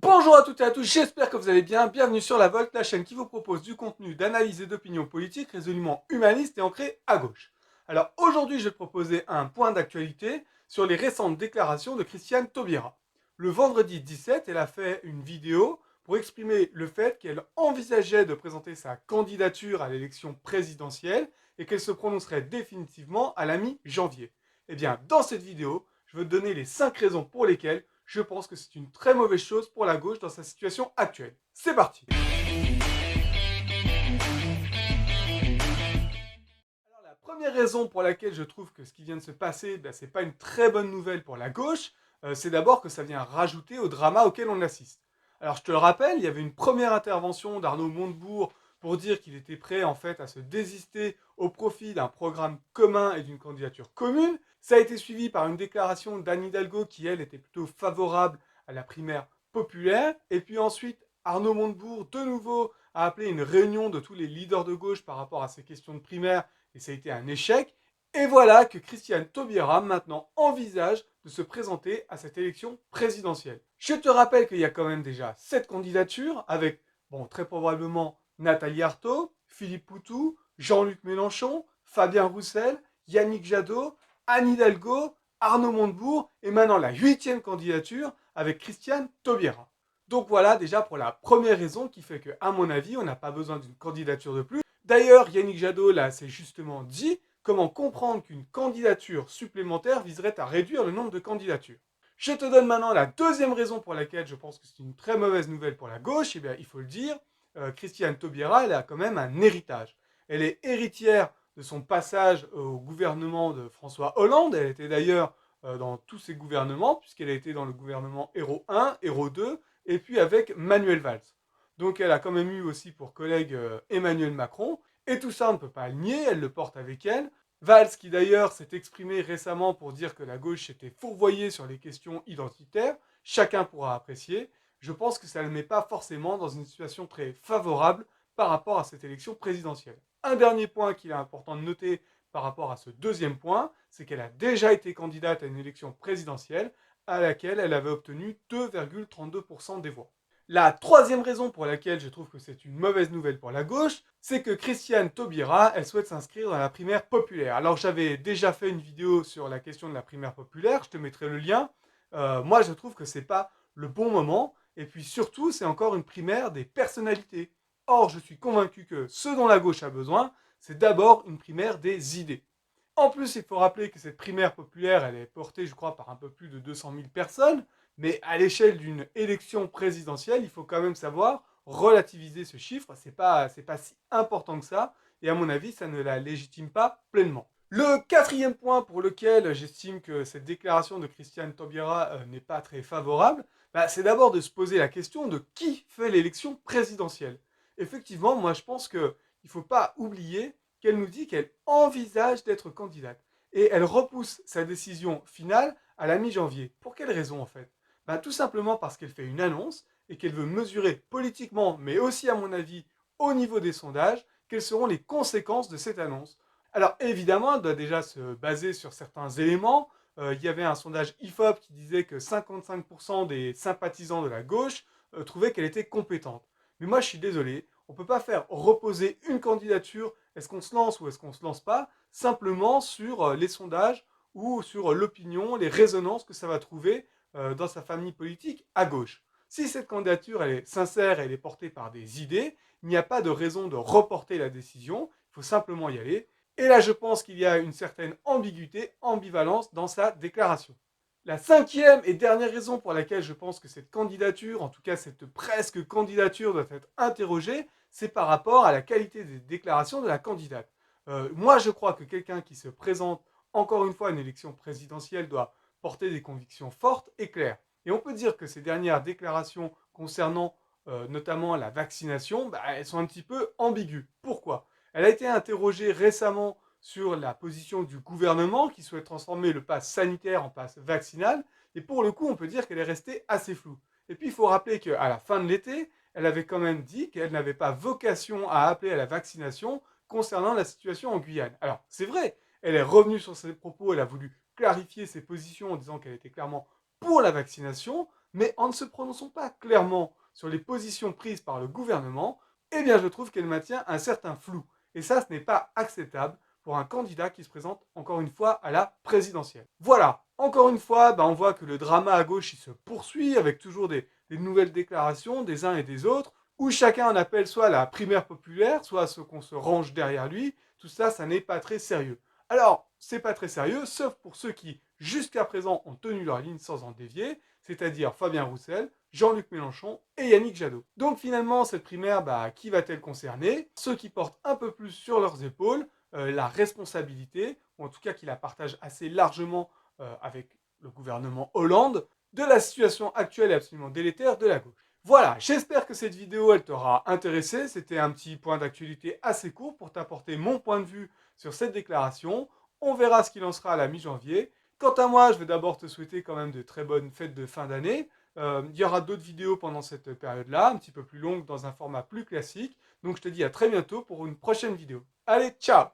Bonjour à toutes et à tous, j'espère que vous allez bien. Bienvenue sur La Volte, la chaîne qui vous propose du contenu d'analyse et d'opinion politique résolument humaniste et ancré à gauche. Alors aujourd'hui, je vais te proposer un point d'actualité sur les récentes déclarations de Christiane Taubira. Le vendredi 17, elle a fait une vidéo pour exprimer le fait qu'elle envisageait de présenter sa candidature à l'élection présidentielle et qu'elle se prononcerait définitivement à la mi-janvier. Eh bien, dans cette vidéo, je veux te donner les 5 raisons pour lesquelles je pense que c'est une très mauvaise chose pour la gauche dans sa situation actuelle. C'est parti. Alors la première raison pour laquelle je trouve que ce qui vient de se passer, c'est pas une très bonne nouvelle pour la gauche, c'est d'abord que ça vient rajouter au drama auquel on assiste. Alors je te le rappelle, il y avait une première intervention d'Arnaud Montebourg pour dire qu'il était prêt en fait à se désister au profit d'un programme commun et d'une candidature commune. Ça a été suivi par une déclaration d'Anne Hidalgo qui, elle, était plutôt favorable à la primaire populaire. Et puis ensuite, Arnaud Montebourg, de nouveau, a appelé une réunion de tous les leaders de gauche par rapport à ces questions de primaire et ça a été un échec. Et voilà que Christiane Taubira maintenant envisage de se présenter à cette élection présidentielle. Je te rappelle qu'il y a quand même déjà 7 candidatures avec, bon, très probablement Nathalie Arthaud, Philippe Poutou, Jean-Luc Mélenchon, Fabien Roussel, Yannick Jadot, Anne Hidalgo, Arnaud Montebourg et maintenant la 8e candidature avec Christiane Taubira. Donc voilà déjà pour la première raison qui fait qu'à mon avis, on n'a pas besoin d'une candidature de plus. D'ailleurs, Yannick Jadot, là, s'est justement dit comment comprendre qu'une candidature supplémentaire viserait à réduire le nombre de candidatures. Je te donne maintenant la deuxième raison pour laquelle je pense que c'est une très mauvaise nouvelle pour la gauche. Eh bien, il faut le dire, Christiane Taubira, elle a quand même un héritage. Elle est héritière de son passage au gouvernement de François Hollande. Elle était d'ailleurs dans tous ses gouvernements, puisqu'elle a été dans le gouvernement Hérault 1, Hérault 2, et puis avec Manuel Valls. Donc elle a quand même eu aussi pour collègue Emmanuel Macron. Et tout ça, on ne peut pas le nier, elle le porte avec elle. Valls, qui d'ailleurs s'est exprimé récemment pour dire que la gauche s'était fourvoyée sur les questions identitaires, chacun pourra apprécier. Je pense que ça ne le met pas forcément dans une situation très favorable par rapport à cette élection présidentielle. Un dernier point qu'il est important de noter par rapport à ce deuxième point, c'est qu'elle a déjà été candidate à une élection présidentielle à laquelle elle avait obtenu 2,32% des voix. La troisième raison pour laquelle je trouve que c'est une mauvaise nouvelle pour la gauche, c'est que Christiane Taubira, elle souhaite s'inscrire dans la primaire populaire. Alors j'avais déjà fait une vidéo sur la question de la primaire populaire, je te mettrai le lien. Moi je trouve que c'est pas le bon moment, et puis surtout c'est encore une primaire des personnalités. Or je suis convaincu que ce dont la gauche a besoin, c'est d'abord une primaire des idées. En plus, il faut rappeler que cette primaire populaire, elle est portée, je crois, par un peu plus de 200 000 personnes, mais à l'échelle d'une élection présidentielle, il faut quand même savoir relativiser ce chiffre. C'est pas si important que ça, et à mon avis, ça ne la légitime pas pleinement. Le quatrième point pour lequel j'estime que cette déclaration de Christiane Taubira n'est pas très favorable, c'est d'abord de se poser la question de qui fait l'élection présidentielle. Effectivement, moi je pense qu'il ne faut pas oublier qu'elle nous dit qu'elle envisage d'être candidate. Et elle repousse sa décision finale à la mi-janvier. Pour quelle raison en fait? Tout simplement parce qu'elle fait une annonce et qu'elle veut mesurer politiquement, mais aussi à mon avis au niveau des sondages, quelles seront les conséquences de cette annonce. Alors évidemment, elle doit déjà se baser sur certains éléments. Il y avait un sondage IFOP qui disait que 55% des sympathisants de la gauche trouvaient qu'elle était compétente. Mais moi je suis désolé, on ne peut pas faire reposer une candidature, est-ce qu'on se lance ou est-ce qu'on ne se lance pas, simplement sur les sondages ou sur l'opinion, les résonances que ça va trouver dans sa famille politique à gauche. Si cette candidature elle est sincère, elle est portée par des idées, il n'y a pas de raison de reporter la décision, il faut simplement y aller. Et là, je pense qu'il y a une certaine ambiguïté, ambivalence dans sa déclaration. La cinquième et dernière raison pour laquelle je pense que cette candidature, en tout cas cette presque candidature, doit être interrogée, c'est par rapport à la qualité des déclarations de la candidate. Moi, je crois que quelqu'un qui se présente encore une fois à une élection présidentielle doit porter des convictions fortes et claires. Et on peut dire que ces dernières déclarations concernant notamment la vaccination, elles sont un petit peu ambiguës. Pourquoi? Elle a été interrogée récemment sur la position du gouvernement qui souhaite transformer le pass sanitaire en pass vaccinal. Et pour le coup, on peut dire qu'elle est restée assez floue. Et puis, il faut rappeler qu'à la fin de l'été, elle avait quand même dit qu'elle n'avait pas vocation à appeler à la vaccination concernant la situation en Guyane. Alors, c'est vrai, elle est revenue sur ses propos, elle a voulu clarifier ses positions en disant qu'elle était clairement pour la vaccination, mais en ne se prononçant pas clairement sur les positions prises par le gouvernement, eh bien je trouve qu'elle maintient un certain flou. Et ça, ce n'est pas acceptable pour un candidat qui se présente encore une fois à la présidentielle. Voilà, encore une fois, on voit que le drama à gauche il se poursuit avec toujours des nouvelles déclarations des uns et des autres, où chacun en appelle soit à la primaire populaire, soit à ce qu'on se range derrière lui. Tout ça, ça n'est pas très sérieux. Alors, c'est pas très sérieux, sauf pour ceux qui, jusqu'à présent, ont tenu leur ligne sans en dévier, c'est-à-dire Fabien Roussel, Jean-Luc Mélenchon et Yannick Jadot. Donc finalement, cette primaire, qui va-t-elle concerner? Ceux qui portent un peu plus sur leurs épaules la responsabilité, ou en tout cas qui la partagent assez largement avec le gouvernement Hollande, de la situation actuelle et absolument délétère de la gauche. Voilà, j'espère que cette vidéo elle t'aura intéressé. C'était un petit point d'actualité assez court pour t'apporter mon point de vue sur cette déclaration. On verra ce qu'il en sera à la mi-janvier. Quant à moi, je vais d'abord te souhaiter quand même de très bonnes fêtes de fin d'année. Il y aura d'autres vidéos pendant cette période-là, un petit peu plus longues, dans un format plus classique. Donc je te dis à très bientôt pour une prochaine vidéo. Allez, ciao!